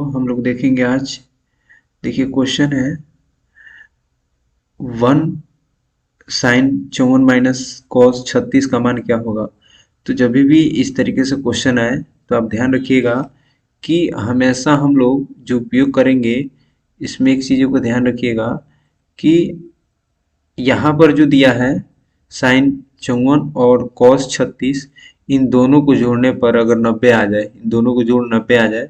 हम लोग देखेंगे आज। देखिए क्वेश्चन है 1 साइन 54 माइनस कॉस 36 का मान क्या होगा। तो जब भी इस तरीके से क्वेश्चन आए तो आप ध्यान रखिएगा कि हमेशा हम लोग जो उपयोग करेंगे इसमें एक चीज़ों को ध्यान रखिएगा कि यहाँ पर जो दिया है साइन 54 और कॉस 36, इन दोनों को जोड़ने पर अगर 90 आ जाए, इन दोनों को जोड़ 90 आ जाए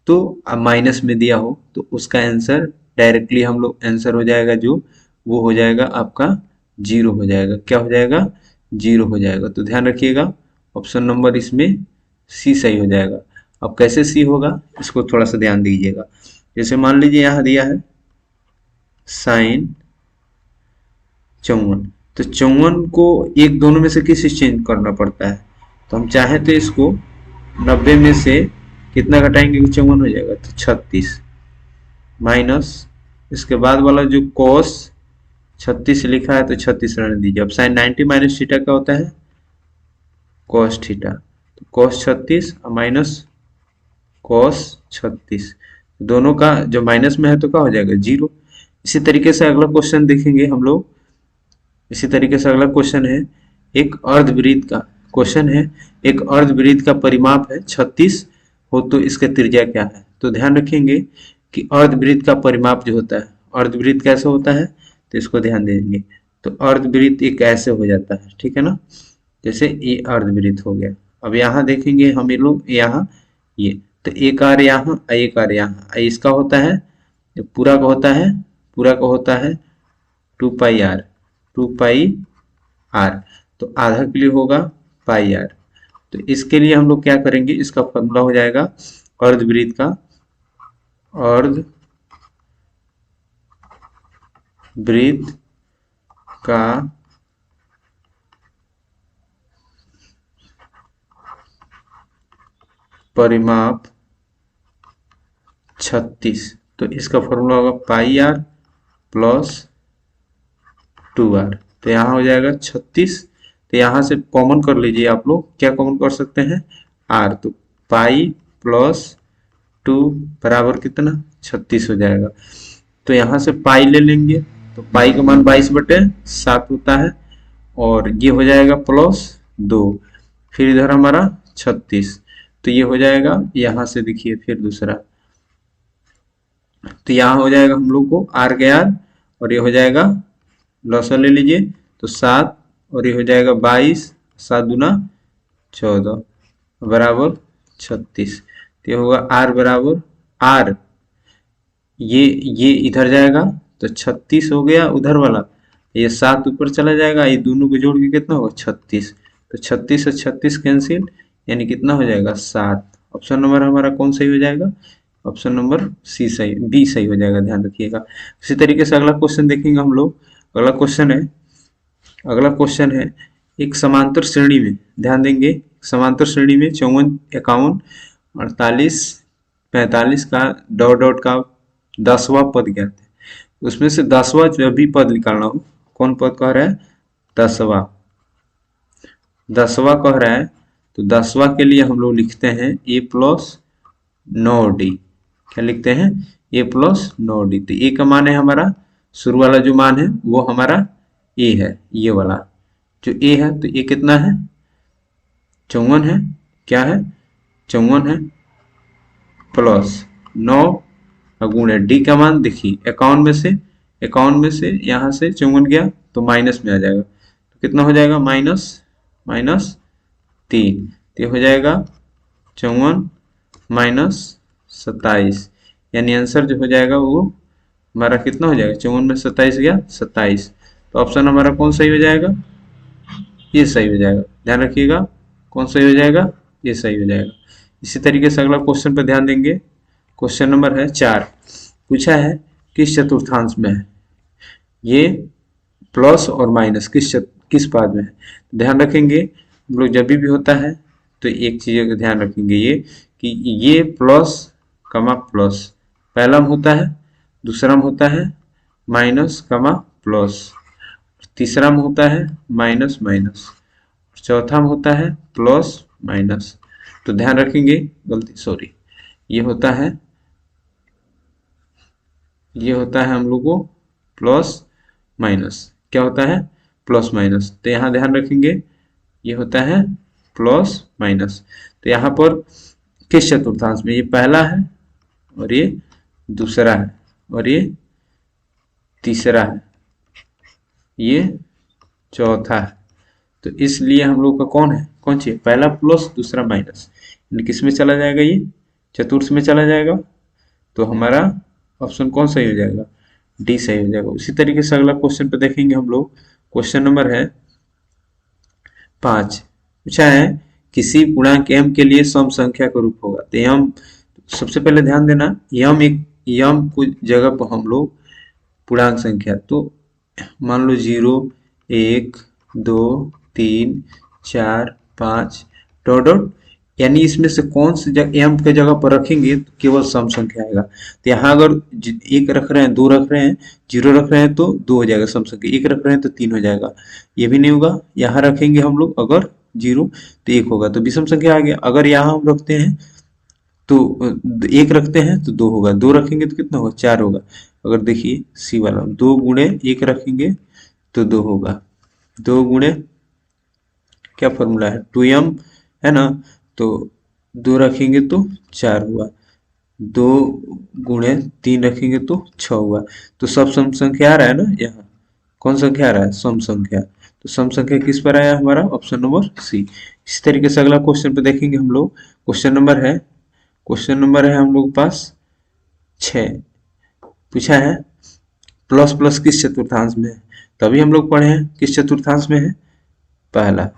तो माइनस में दिया हो तो उसका आंसर डायरेक्टली हम लोग आंसर हो जाएगा जो वो हो जाएगा आपका जीरो हो जाएगा। क्या हो जाएगा? जीरो हो जाएगा। तो ध्यान रखिएगा ऑप्शन नंबर इसमें सी सही हो जाएगा। अब कैसे सी होगा इसको थोड़ा सा ध्यान दीजिएगा। जैसे मान लीजिए यहाँ दिया है साइन 54, तो 54 को एक दोनों में से किस चेंज करना पड़ता है। तो हम चाहें तो इसको 90 में से कितना घटाएंगे? 54 हो जाएगा तो 36 माइनस इसके बाद वाला जो कॉस 36 लिखा है तो 36 रहने दीजिए। अब साइन 90 माइनस थीटा क्या होता है? Cos theta. तो कॉस 36 माइनस कॉस 36, दोनों का जो माइनस में है तो क्या हो जाएगा? जीरो। इसी तरीके से अगला क्वेश्चन देखेंगे हम लोग। इसी तरीके से अगला क्वेश्चन है एक अर्धवृत्त का क्वेश्चन है। एक अर्धवृत्त का परिमाप है 36 हो तो इसका त्रिज्या क्या है। तो ध्यान रखेंगे कि अर्धवृत्त का परिमाप जो होता है, अर्धवृत्त कैसे होता है तो इसको ध्यान देंगे। तो अर्धवृत्त एक ऐसे हो जाता है, ठीक है ना। जैसे ये अर्धवृत्त हो गया। अब यहाँ देखेंगे हम ये लोग यहाँ ये तो एक आर यहाँ एक आर यहाँ, इसका होता है पूरा का होता है, पूरा का होता है 2 पाई आर, तो आधा के लिए होगा पाई आर। तो इसके लिए हम लोग क्या करेंगे, इसका फॉर्मूला हो जाएगा अर्धवृत्त का, अर्धवृत्त का परिमाप 36, तो इसका फॉर्मूला होगा पाई आर प्लस 2r। तो यहाँ हो जाएगा 36। तो यहाँ से कॉमन कर लीजिए आप लोग, क्या कॉमन कर सकते हैं? r। तो पाई प्लस 2 बराबर कितना? 36 हो जाएगा। तो यहाँ से पाई ले लेंगे तो पाई का मान 22/7 होता है और ये हो जाएगा प्लस 2, फिर इधर हमारा 36। तो ये हो जाएगा यहाँ से देखिए फिर दूसरा, तो यहाँ हो जाएगा हम लोग को r के r और ये हो जाएगा लॉसन ले लीजिए तो 7 और ये हो जाएगा 22, 7 दूना 14 बराबर 36। तो ये होगा r बराबर r, ये इधर जाएगा तो 36 हो गया उधर वाला, ये 7 ऊपर चला जाएगा, ये दोनों को जोड़ के कितना होगा? 36। तो 36 से 36 कैंसिल, यानी कितना हो जाएगा? 7। ऑप्शन नंबर हमारा कौन सही हो जाएगा? ऑप्शन नंबर सी सही, बी सही हो जाएगा। ध्यान रखिएगा। इसी तरीके से अगला क्वेश्चन देखेंगे हम लोग। अगला क्वेश्चन है एक समांतर श्रेणी में, ध्यान देंगे, समांतर श्रेणी में 54, 51, 48, 45 का डॉट डॉट का 10वां पद ज्ञात है। उसमें से 10वां जो भी पद निकालना हो, कौन पद कह रहा है? 10वां कह रहा है। तो 10वां के लिए हम लोग लिखते हैं a प्लस 9d। क्या लिखते हैं? a plus 9d। तो a का मान है हमारा, शुरू वाला जो मान है वो हमारा a है, ये वाला जो a है। तो a कितना है? 54 है। क्या है? 54 है प्लस 9 गुणे d का मान देखिए 51 में से यहाँ से 54 गया तो माइनस में आ जाएगा, तो कितना हो जाएगा? माइनस 3। तो हो जाएगा 54 माइनस 27, यानी आंसर जो हो जाएगा वो हमारा कितना हो जाएगा? 54 में 27 गया 27। तो ऑप्शन हमारा कौन सही हो जाएगा? ये सही हो जाएगा। ध्यान रखिएगा कौन सही हो जाएगा? ये सही हो जाएगा। इसी तरीके से अगला क्वेश्चन पर ध्यान देंगे। क्वेश्चन नंबर है 4, पूछा है किस चतुर्थांश में है, ये प्लस और माइनस किस पाद में है। ध्यान रखेंगे हम लोग जब भी होता है तो एक चीज का ध्यान रखेंगे, ये कि ये प्लस कमा प्लस पहला में होता है, दूसरा में होता है माइनस कमा प्लस, तीसरा में होता है माइनस माइनस, चौथा में होता है प्लस माइनस। तो ध्यान रखेंगे, ये होता है ये होता है हम लोग को प्लस माइनस, क्या होता है प्लस माइनस। तो यहाँ ध्यान रखेंगे ये होता है प्लस माइनस। तो यहाँ पर किस चतुर्थांश में, ये पहला है और ये दूसरा है और ये तीसरा है, ये चौथा है। तो इसलिए हम लोग का कौन है, कौन सी, पहला प्लस दूसरा माइनस, किस में चला जाएगा, ये चतुर्थ में चला जाएगा। तो हमारा ऑप्शन कौन सही हो जाएगा, डी सही हो जाएगा। उसी तरीके से अगला क्वेश्चन पे देखेंगे हम लोग। क्वेश्चन नंबर है 5, पूछा है किसी पूर्णांक m के लिए सम संख्या का रूप होगा। तो यम, सबसे पहले ध्यान देना, यम को जगह पर हम लोग पूर्णांक संख्या, तो मान लो 0 1 2 3 4 5 डॉट डॉट, यानी इसमें से कौन सी जगह एम के जगह पर रखेंगे तो केवल सम संख्या आएगा। तो यहाँ अगर 1 रख रहे हैं, 2 रख रहे हैं, 0 रख रहे हैं तो 2 हो जाएगा सम संख्या, 1 रख रहे हैं तो 3 हो जाएगा, ये भी नहीं होगा। यहाँ रखेंगे हम लोग अगर 0 तो 1 होगा, तो विषम संख्या आ गया। अगर यहाँ हम रखते हैं तो 1 रखते हैं तो 2 होगा, 2 रखेंगे तो कितना होगा, 4 होगा। अगर देखिए सी वाला 2 गुणे 1 रखेंगे तो 2 होगा, 2 गुणे क्या फॉर्मूला है 2m है ना, तो 2 रखेंगे तो 4 हुआ, 2 गुणे 3 रखेंगे तो 6 हुआ। तो सब सम संख्या आ रहा है ना, यहाँ कौन संख्या आ रहा है, सम संख्या। तो सम संख्या किस पर आया हमारा, ऑप्शन नंबर सी। इस तरीके से अगला क्वेश्चन पे देखेंगे हम लोग। क्वेश्चन नंबर है हम लोग पास 6, पूछा है प्लस प्लस किस चतुर्थांश में है। तभी हम लोग पढ़े हैं किस चतुर्थांश में है, पहला,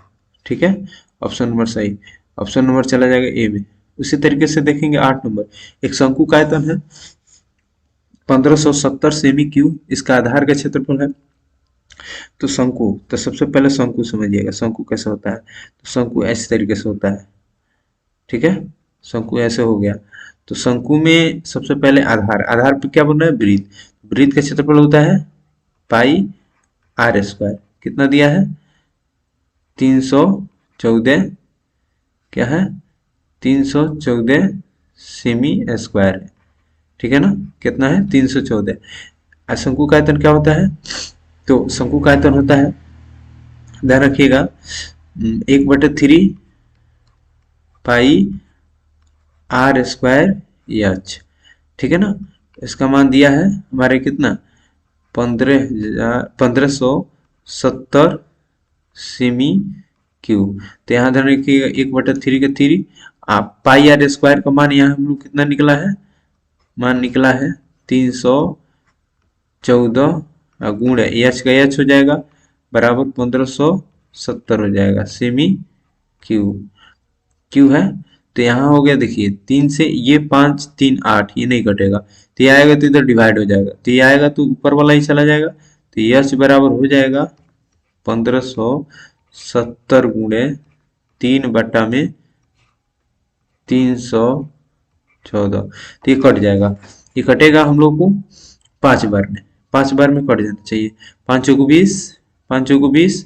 ठीक है, ऑप्शन नंबर सही। ऑप्शन नंबर चला जाएगा ए में। उसी तरीके से देखेंगे 8 नंबर, एक शंकु का आयतन है 1570 सेमी क्यूब, इसका आधार का क्षेत्रफल है। तो शंकु, तो सबसे पहले शंकु समझिएगा, शंकु कैसे होता है। तो शंकु ऐसे तरीके से होता है, ठीक है, शंकु ऐसे हो गया। तो शंकु में सबसे पहले आधार, आधार पे क्या बन रहा है, वृत्त, वृत्त का क्षेत्रफल होता है पाई आर स्क्वायर, कितना दिया है 314, क्या है 314 सेमी स्क्वायर है, ठीक है ना, कितना है 314। शंकु का आयतन क्या होता है, तो शंकु का आयतन होता है, ध्यान रखिएगा 1/3 पाई आर स्क्वायर एच, ठीक है ना। इसका मान दिया है हमारे कितना 1570 सेमी क्यूब। तो यहाँ ध्यान रखिएगा 1/3 का 3, आप पाई आर स्क्वायर का मान यहाँ हम लोग कितना निकला है, मान निकला है 314 गुणे एच का एच हो जाएगा बराबर 1570 हो जाएगा सेमी क्यूब, क्यू है। तो यहाँ हो गया, देखिए 3 से ये 5 3 8, ये नहीं कटेगा, तो ये आएगा तो इधर डिवाइड हो जाएगा, तो ये आएगा तो ऊपर वाला ही चला जाएगा। तो एच बराबर हो जाएगा 1570 गुणे 3/314, तो ये कट जाएगा, ये कटेगा हम लोग को 5 बार में, 5 बार में कट जाना चाहिए। 5 चौको 20, 5 चौको 20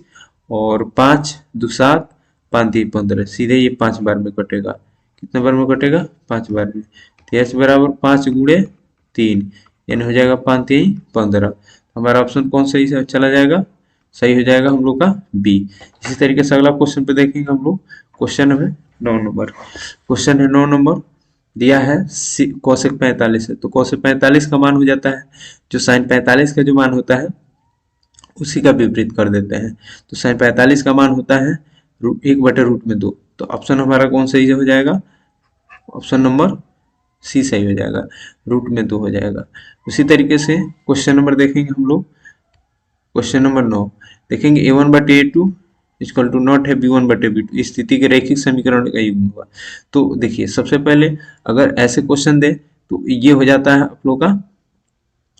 और 5 2 7 5 3 15, सीधे ये 5 बार में कटेगा। कितने बार में कटेगा, 5 बार में। तो एच बराबर 5 गुणे 3, यानी हो जाएगा 5 3 15। हमारा ऑप्शन कौन सही से चला जाएगा, सही हो जाएगा हम लोग का बी। इसी तरीके से अगला क्वेश्चन पे देखेंगे हम लोग। क्वेश्चन है 9 नंबर, क्वेश्चन है 9 नंबर, दिया है कोसेक 45 है। तो कोसेक 45 का मान हो जाता है जो साइन 45 का जो मान होता है उसी का विपरीत कर देते हैं। तो साइन 45 का मान होता है 1/√2। तो ऑप्शन हमारा कौन सही हो जाएगा, ऑप्शन नंबर सी सही हो जाएगा, √2 हो जाएगा। उसी तरीके से क्वेश्चन नंबर देखेंगे हम लोग। क्वेश्चन नंबर 9 देखेंगे a1/a2 इक्वल टू नॉट है b1/b2, स्थिति के रैखिक समीकरण का युग्म होगा। तो देखिए सबसे पहले अगर ऐसे क्वेश्चन दे तो ये हो जाता है आप लोग का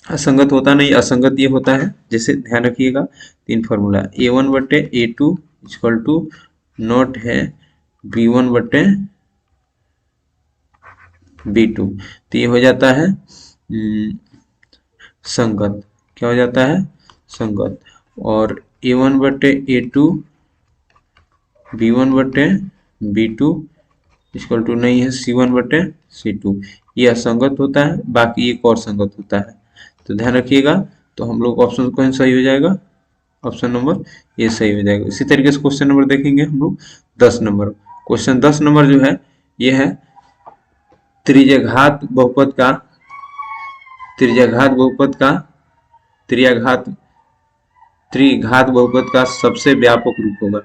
असंगत, होता नहीं, असंगत ये होता है। जैसे ध्यान रखिएगा 3 formula, a1/a2 equal to not है b1/b2, तो ये हो जाता है संगत, क्या हो जाता है संगत। और a1/a2 b1/b2 इक्वल टू नहीं है c1/c2, ये असंगत होता है, बाकी एक और संगत होता है। तो ध्यान रखिएगा। तो हम लोग ऑप्शन कौन सही हो जाएगा, ऑप्शन नंबर ए सही हो जाएगा। इसी तरीके से क्वेश्चन नंबर देखेंगे हम लोग 10 नंबर। क्वेश्चन 10 नंबर जो है ये है त्रिज्याघात बहुपद का त्रिज्याघात बहुपद का त्रिज्याघात त्रिघात बहुपद का सबसे व्यापक रूप होगा।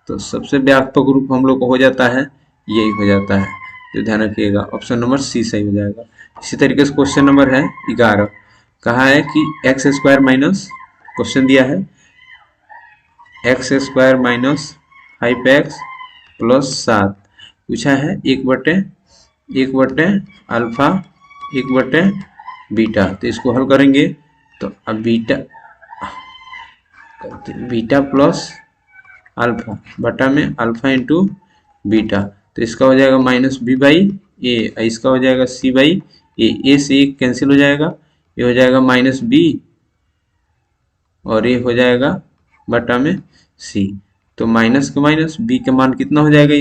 तो सबसे व्यापक रूप हम लोग को हो जाता है, यही हो जाता है। तो ध्यान रखिएगा ऑप्शन नंबर सी सही हो जाएगा। इसी तरीके से क्वेश्चन नंबर है 11। कहा है कि एक्स स्क्वायर माइनस, क्वेश्चन दिया है x square minus 5x plus 7 पूछा है 1/1 अल्फा 1/बीटा। तो इसको हल करेंगे तो अब बीटा प्लस अल्फा बटा में अल्फा इंटू बीटा। तो इसका हो जाएगा माइनस बी बाई ए, इसका हो जाएगा सी बाई ए से एक कैंसिल हो जाएगा, ये हो जाएगा माइनस बी और ये हो जाएगा बटा में सी। तो माइनस का माइनस बी का मान कितना हो जाएगा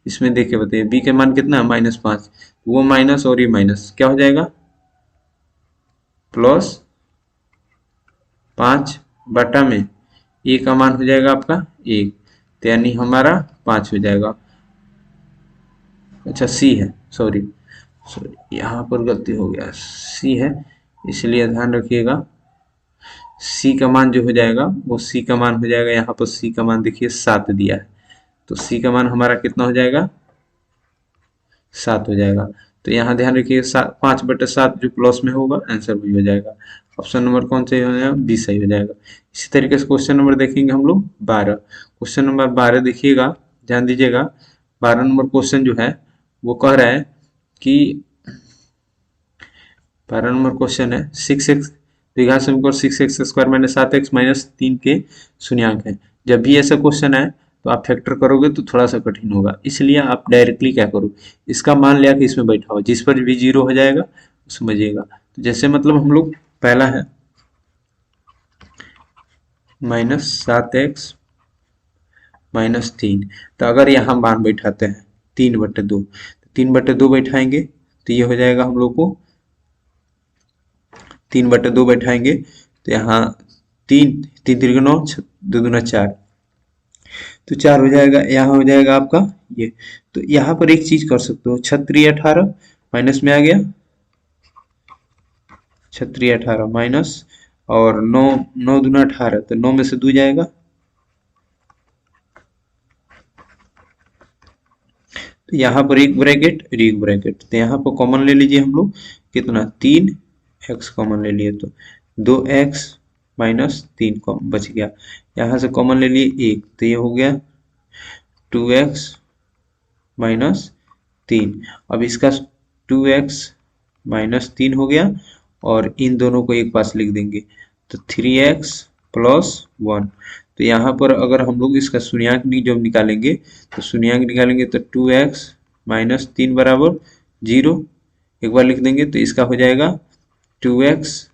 इसमें देख के बताइए, बी का मान कितना है -5, वो माइनस और ये माइनस क्या हो जाएगा प्लस 5 बटा में ए का मान हो जाएगा आपका 1, तो यानी हमारा 5 हो जाएगा। अच्छा सी है, सॉरी यहाँ पर गलती हो गया, सी है, इसलिए ध्यान रखिएगा। सी का मान जो हो जाएगा वो सी का मान हो जाएगा, यहाँ पर सी का मान देखिए 7 दिया है, तो सी का मान हमारा कितना हो जाएगा 7 हो जाएगा। तो यहाँ ध्यान रखिए 5/7 जो प्लस में होगा आंसर वही हो जाएगा। ऑप्शन नंबर कौन सही हो जाएगा, बी सही हो जाएगा। इसी तरीके से क्वेश्चन नंबर देखेंगे हम लोग 12। क्वेश्चन नंबर 12 देखिएगा, ध्यान दीजिएगा। 12 नंबर क्वेश्चन जो है वो कह रहा है कि 12 नंबर क्वेश्चन है 6x द्विघात समीकरण 6x square minus 7x minus 3 के शून्यांक है। जब भी ऐसा क्वेश्चन है तो आप फैक्टर करोगे तो थोड़ा सा कठिन होगा, इसलिए आप डायरेक्टली क्या करो, इसका मान लिया कि इसमें बैठाओ, जिस पर भी 0 हो जाएगा समझिएगा। तो जैसे मतलब हम लोग पहला है -7x माइनस 3, तो अगर यहाँ मान बैठाते हैं 3/2, 3/2 बैठाएंगे तो ये हो जाएगा हम लोग को 3/2 बैठाएंगे तो यहाँ 3 3 9 2 दूना 4, तो 4 हो जाएगा, यहाँ हो जाएगा आपका ये। तो यहाँ पर एक चीज कर सकते हो, 6×3 = 18 माइनस में आ गया 6×3 = माइनस और 9 9 दूना 18, तो 9 में से 2 जाएगा, तो यहाँ पर एक ब्रैकेट और एक ब्रैकेट, तो यहाँ पर कॉमन ले लीजिए हम लोग कितना 3x कॉमन ले लिए तो 2x माइनस 3 बच गया, यहाँ से कॉमन ले लिए 1, तो ये हो गया 2x माइनस 3। अब इसका 2x माइनस 3 हो गया और इन दोनों को एक पास लिख देंगे तो 3x प्लस 1। तो यहाँ पर अगर हम लोग इसका शून्यांक जब निकालेंगे तो शून्यांक निकालेंगे तो 2x माइनस 3 बराबर 0 एक बार लिख देंगे, तो इसका हो जाएगा 2x,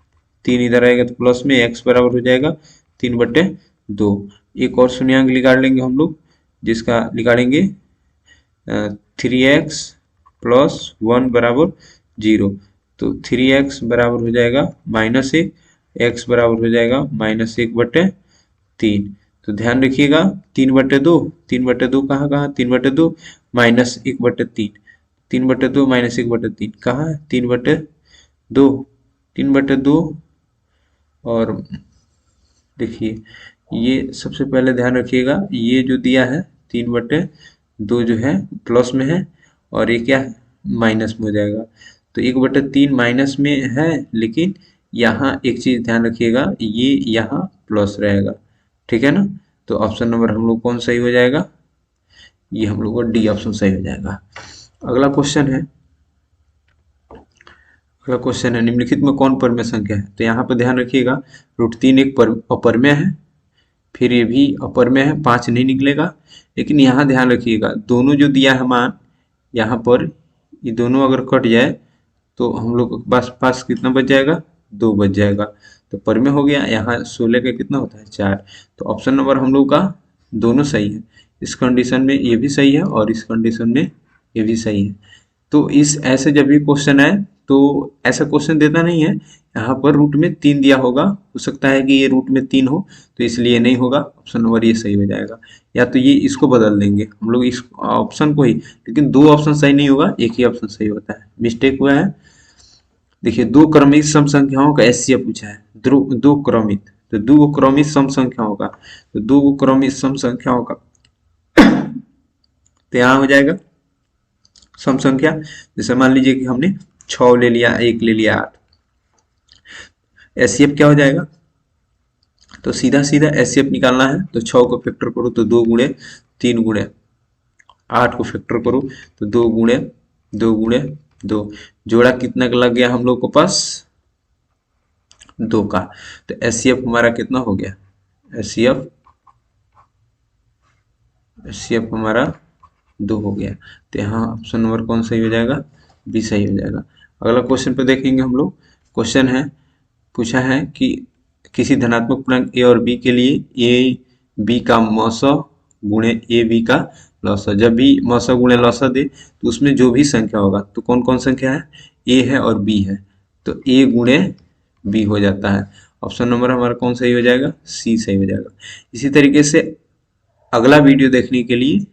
3 इधर आएगा तो प्लस में x बराबर हो जाएगा 3/2। एक और शून्यांक निकाल लेंगे हम लोग, जिसका निकालेंगे 3x प्लस 1 बराबर 0, तो 3x बराबर हो जाएगा -1, x बराबर हो जाएगा -1/3। तो ध्यान रखिएगा 3/2, 3/2 कहाँ 3/2 -1/3, 3/2 -1/3 कहाँ है 3/2, 3/2। और देखिए ये सबसे पहले ध्यान रखिएगा, ये जो दिया है 3/2 जो है प्लस में है और ये क्या है माइनस में हो जाएगा, तो 1/3 माइनस में है, लेकिन यहाँ एक चीज ध्यान रखिएगा ये यहाँ प्लस रहेगा, ठीक है ना। तो ऑप्शन नंबर हम लोग कौन सही हो जाएगा, ये हम लोग को डी ऑप्शन सही हो जाएगा। अगला क्वेश्चन है निम्नलिखित में कौन परमेय संख्या है, तो यहाँ पर ध्यान रखिएगा √3 एक अपरमेय है, फिर ये भी अपरमेय है, 5 नहीं निकलेगा। लेकिन यहाँ ध्यान रखिएगा दोनों जो दिया है मान, यहाँ पर ये दोनों अगर कट जाए तो हम लोग के पास कितना बच जाएगा 2 बच जाएगा, तो परमेय हो गया। यहाँ 16 का कितना होता है 4, तो ऑप्शन नंबर हम लोग का दोनों सही है। इस कंडीशन में ये भी सही है और इस कंडीशन में ये भी सही है। तो इस ऐसे जब भी क्वेश्चन आए तो ऐसा क्वेश्चन देता नहीं है। यहाँ पर रूट में 3 दिया होगा, हो सकता है कि ये रूट में 3 हो, तो इसलिए नहीं होगा। ऑप्शन नंबर ये सही हो जाएगा। या तो ये इसको बदल देंगे हम लोग, इस ऑप्शन को ही, लेकिन 2 ऑप्शन सही नहीं होगा, एक ही ऑप्शन सही होता है, मिस्टेक हुआ है। देखिए, दो क्रमिक सम संख्याओं का एचसीएफ पूछा है। दो क्रमिक, तो दो क्रमिक सम संख्याओं का, तो दो क्रमिक सम संख्याओं का, तो यहाँ हो जाएगा सम संख्या। जैसे मान लीजिए कि हमने 6 ले लिया, 1 ले लिया, 8, एचसीएफ क्या हो जाएगा? तो सीधा सीधा एचसीएफ निकालना है, तो 6 को फैक्टर करो तो 2 गुणे 3 गुणे 8 को फैक्टर करो तो 2 गुणे 2 गुणे 2, जोड़ा कितना का लग गया हम लोग को पास? 2 का। तो एचसीएफ हमारा कितना हो गया? एचसीएफ हमारा 2 हो गया। तो यहाँ ऑप्शन नंबर कौन सही हो जाएगा? बी सही हो जाएगा। अगला क्वेश्चन पे देखेंगे हम लोग। क्वेश्चन है, पूछा है कि किसी धनात्मक पूर्णांक ए और बी के लिए ए बी का मौसा गुणे ए बी का लौसा, जब भी मौसा गुणे लौसा दे तो उसमें जो भी संख्या होगा, तो कौन कौन संख्या है? ए है और बी है, तो ए गुणे बी हो जाता है। ऑप्शन नंबर हमारा कौन सही हो जाएगा? सी सही हो जाएगा। इसी तरीके से अगला वीडियो देखने के लिए,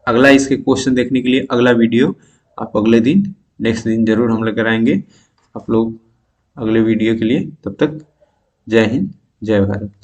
अगला इसके क्वेश्चन देखने के लिए अगला वीडियो आप अगले दिन, नेक्स्ट दिन जरूर हम लेकर आएंगे आप लोग अगले वीडियो के लिए। तब तक जय हिंद, जय भारत।